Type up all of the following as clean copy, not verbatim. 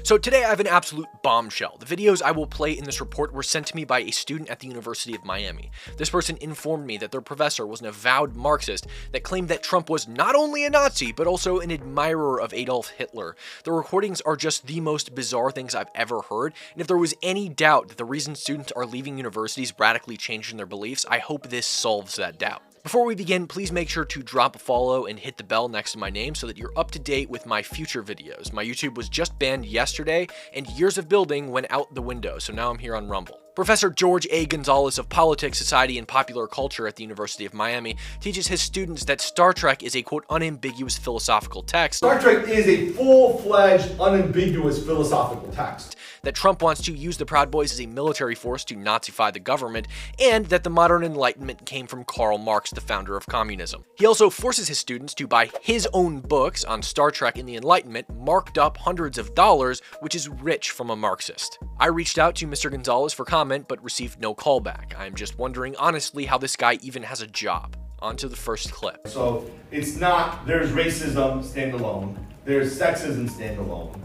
So today I have an absolute bombshell. The videos I will play in this report were sent to me by a student at the University of Miami. This person informed me that their professor was an avowed Marxist that claimed that Trump was not only a Nazi, but also an admirer of Adolf Hitler. The recordings are just the most bizarre things I've ever heard, and if there was any doubt that the reason students are leaving universities radically changing their beliefs, I hope this solves that doubt. Before we begin, please make sure to drop a follow and hit the bell next to my name so that you're up to date with my future videos. My YouTube was just banned yesterday, and years of building went out the window, so now I'm here on Rumble. Professor George A. Gonzalez of Politics, Society, and Popular Culture at the University of Miami teaches his students that Star Trek is a, quote, unambiguous philosophical text. Star Trek is a full-fledged, unambiguous philosophical text. That Trump wants to use the Proud Boys as a military force to Nazify the government, and that the modern Enlightenment came from Karl Marx, the founder of communism. He also forces his students to buy his own books on Star Trek and the Enlightenment, marked up hundreds of dollars, which is rich from a Marxist. I reached out to Mr. Gonzalez for comment, but received no callback. I'm just wondering honestly how this guy even has a job. On to the first clip. So it's not, there's racism standalone, there's sexism standalone,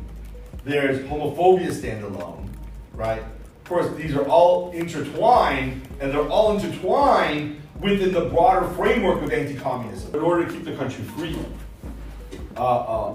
there's homophobia standalone, right? Of course, these are all intertwined, and they're all intertwined within the broader framework of anti-communism. In order to keep the country free,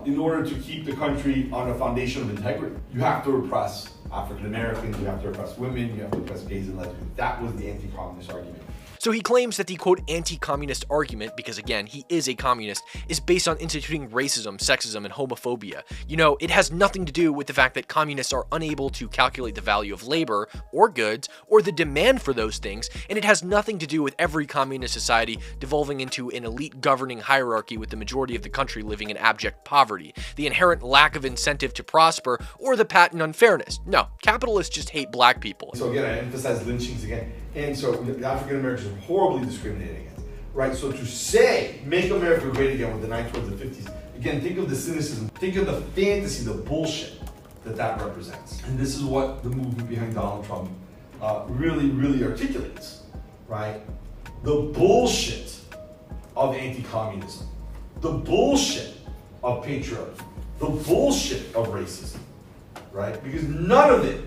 in order to keep the country on a foundation of integrity, you have to repress African Americans, you have to repress women, you have to repress gays and lesbians. That was the anti-communist argument. So he claims that the, quote, anti-communist argument, because again, he is a communist, is based on instituting racism, sexism, and homophobia. You know, it has nothing to do with the fact that communists are unable to calculate the value of labor, or goods, or the demand for those things, and it has nothing to do with every communist society devolving into an elite governing hierarchy with the majority of the country living in abject poverty, the inherent lack of incentive to prosper, or the patent unfairness. No, capitalists just hate black people. So again, I emphasize lynchings again. And so the African Americans are horribly discriminated against, right? So to say, make America great again with the 1920s and 50s, again, think of the cynicism, think of the fantasy, the bullshit that represents. And this is what the movement behind Donald Trump really articulates, right? The bullshit of anti-communism, the bullshit of patriarchy, the bullshit of racism, right? Because none of it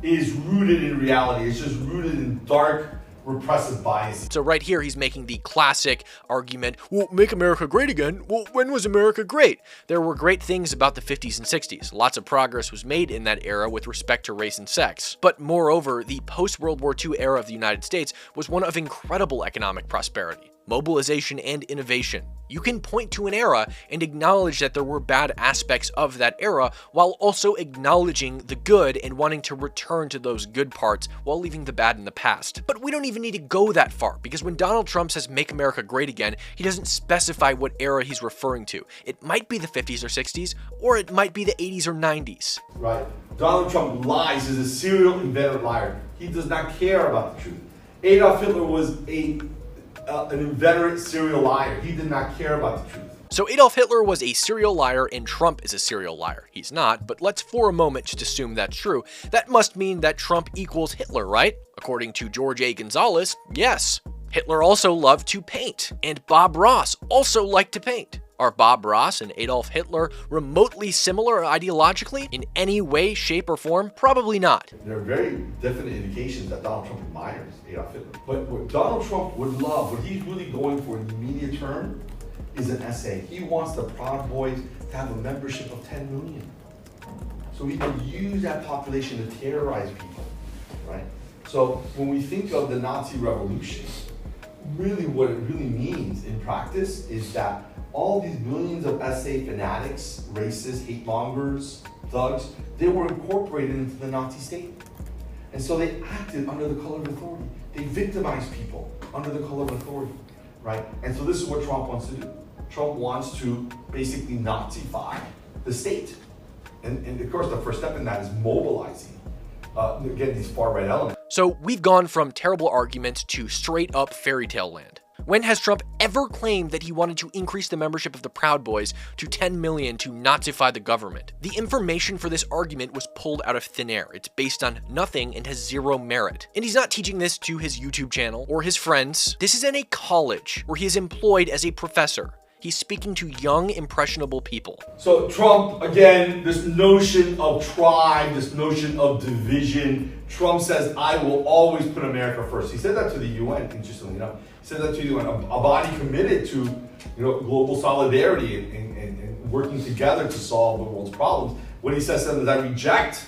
is rooted in reality. It's just rooted in dark, repressive bias. So right here, he's making the classic argument, well, make America great again. Well, when was America great? There were great things about the 50s and 60s. Lots of progress was made in that era with respect to race and sex. But moreover, the post-World War II era of the United States was one of incredible economic prosperity, mobilization, and innovation. You can point to an era and acknowledge that there were bad aspects of that era while also acknowledging the good and wanting to return to those good parts while leaving the bad in the past. But we don't even need to go that far, because when Donald Trump says make America great again, he doesn't specify what era he's referring to. It might be the 50s or 60s, or it might be the 80s or 90s. Right. Donald Trump lies, is a serial inveterate liar. He does not care about the truth. Adolf Hitler was an inveterate serial liar. He did not care about the truth. So Adolf Hitler was a serial liar and Trump is a serial liar. He's not, but let's for a moment just assume that's true. That must mean that Trump equals Hitler, right? According to George A. Gonzalez, yes. Hitler also loved to paint, and Bob Ross also liked to paint. Are Bob Ross and Adolf Hitler remotely similar ideologically in any way, shape, or form? Probably not. There are very definite indications that Donald Trump admires Adolf Hitler. But what Donald Trump would love, what he's really going for in the immediate term, is an essay. He wants the Proud Boys to have a membership of 10 million. So he can use that population to terrorize people, right? So when we think of the Nazi revolution, really what it really means in practice is that all these millions of SA fanatics, racists, hate mongers, thugs, they were incorporated into the Nazi state. And so they acted under the color of authority. They victimized people under the color of authority, right? And so this is what Trump wants to do. Trump wants to basically Nazify the state. And of course, the first step in that is mobilizing, again, these far-right elements. So we've gone from terrible arguments to straight-up fairy tale land. When has Trump ever claimed that he wanted to increase the membership of the Proud Boys to 10 million to Nazify the government? The information for this argument was pulled out of thin air. It's based on nothing and has zero merit. And he's not teaching this to his YouTube channel or his friends. This is in a college where he is employed as a professor. He's speaking to young, impressionable people. So Trump, again, this notion of tribe, this notion of division. Trump says, I will always put America first. He said that to the UN, interestingly enough. He said that to the UN, a body committed to global solidarity and working together to solve the world's problems. When he says something that I reject,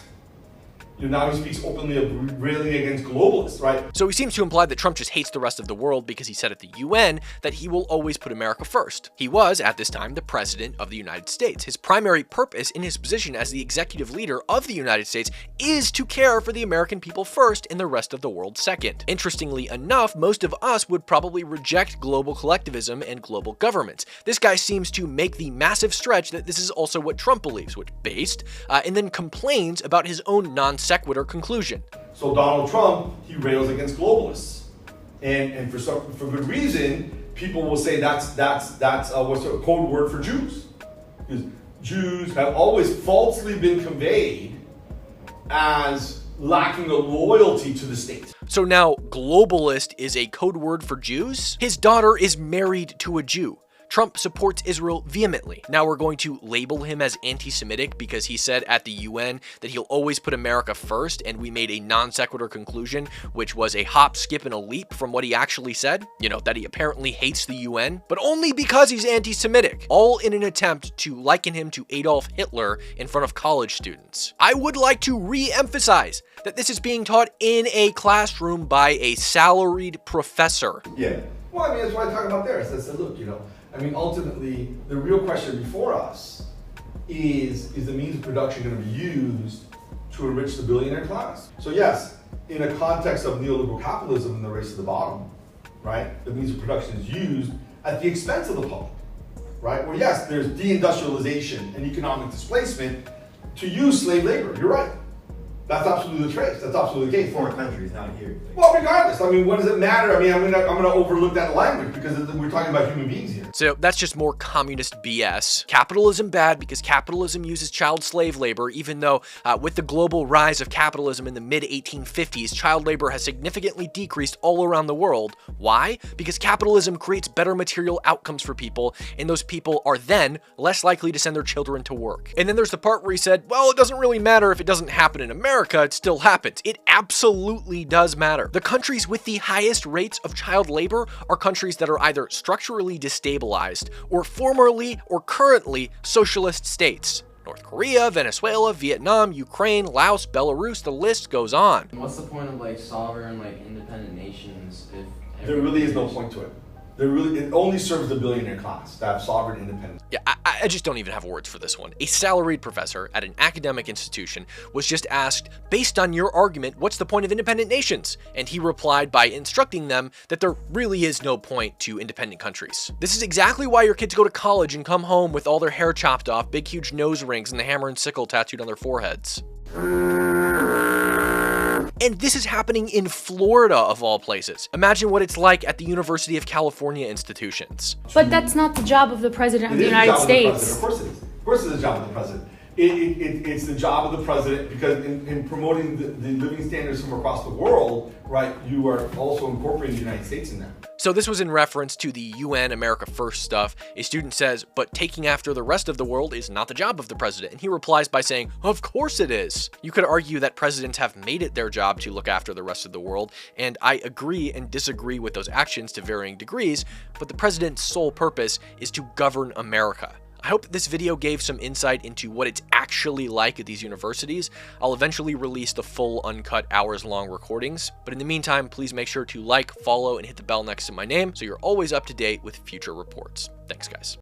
now he speaks openly of railing against globalists, right? So he seems to imply that Trump just hates the rest of the world because he said at the UN that he will always put America first. He was, at this time, the president of the United States. His primary purpose in his position as the executive leader of the United States is to care for the American people first and the rest of the world second. Interestingly enough, most of us would probably reject global collectivism and global governments. This guy seems to make the massive stretch that this is also what Trump believes, which based, and then complains about his own non-sequitur conclusion. So Donald Trump, he rails against globalists, and for good reason. People will say that's what's a code word for Jews, because Jews have always falsely been conveyed as lacking a loyalty to the state. So now globalist is a code word for Jews? His daughter is married to a Jew. Trump supports Israel vehemently. Now we're going to label him as anti-Semitic because he said at the UN that he'll always put America first, and we made a non-sequitur conclusion, which was a hop, skip, and a leap from what he actually said. That he apparently hates the UN, but only because he's anti-Semitic. All in an attempt to liken him to Adolf Hitler in front of college students. I would like to re-emphasize that this is being taught in a classroom by a salaried professor. Yeah. Well, that's what I talk about there. I said, look, ultimately, the real question before us is the means of production going to be used to enrich the billionaire class? So yes, in a context of neoliberal capitalism and the race to the bottom, right, the means of production is used at the expense of the public, right? Well, yes, there's deindustrialization and economic displacement to use slave labor. You're right. That's absolutely the case. That's absolutely the case. Foreign countries, not here. Well, regardless, what does it matter? I'm going to overlook that language because we're talking about human beings here. So that's just more communist BS. Capitalism bad because capitalism uses child slave labor, even though with the global rise of capitalism in the mid-1850s, child labor has significantly decreased all around the world. Why? Because capitalism creates better material outcomes for people, and those people are then less likely to send their children to work. And then there's the part where he said, well, it doesn't really matter if it doesn't happen in America, it still happens. It absolutely does matter. The countries with the highest rates of child labor are countries that are either structurally destabilized or formerly or currently socialist states. North Korea, Venezuela, Vietnam, Ukraine, Laos, Belarus, the list goes on. What's the point of sovereign, independent nations if there really is no point to it? It only serves the billionaire class to have sovereign independence. Yeah, I just don't even have words for this one. A salaried professor at an academic institution was just asked, based on your argument, what's the point of independent nations? And he replied by instructing them that there really is no point to independent countries. This is exactly why your kids go to college and come home with all their hair chopped off, big huge nose rings, and the hammer and sickle tattooed on their foreheads. And this is happening in Florida, of all places. Imagine what it's like at the University of California institutions. But that's not the job of the President of the United States. Of course it is. Of course it is the job of the President. It's the job of the President because in promoting the living standards from across the world, right, you are also incorporating the United States in that. So this was in reference to the UN America First stuff. A student says, but taking after the rest of the world is not the job of the president. And he replies by saying, of course it is. You could argue that presidents have made it their job to look after the rest of the world, and I agree and disagree with those actions to varying degrees, but the president's sole purpose is to govern America. I hope this video gave some insight into what it's actually like at these universities. I'll eventually release the full uncut hours-long recordings, but in the meantime, please make sure to like, follow, and hit the bell next to my name so you're always up to date with future reports. Thanks, guys.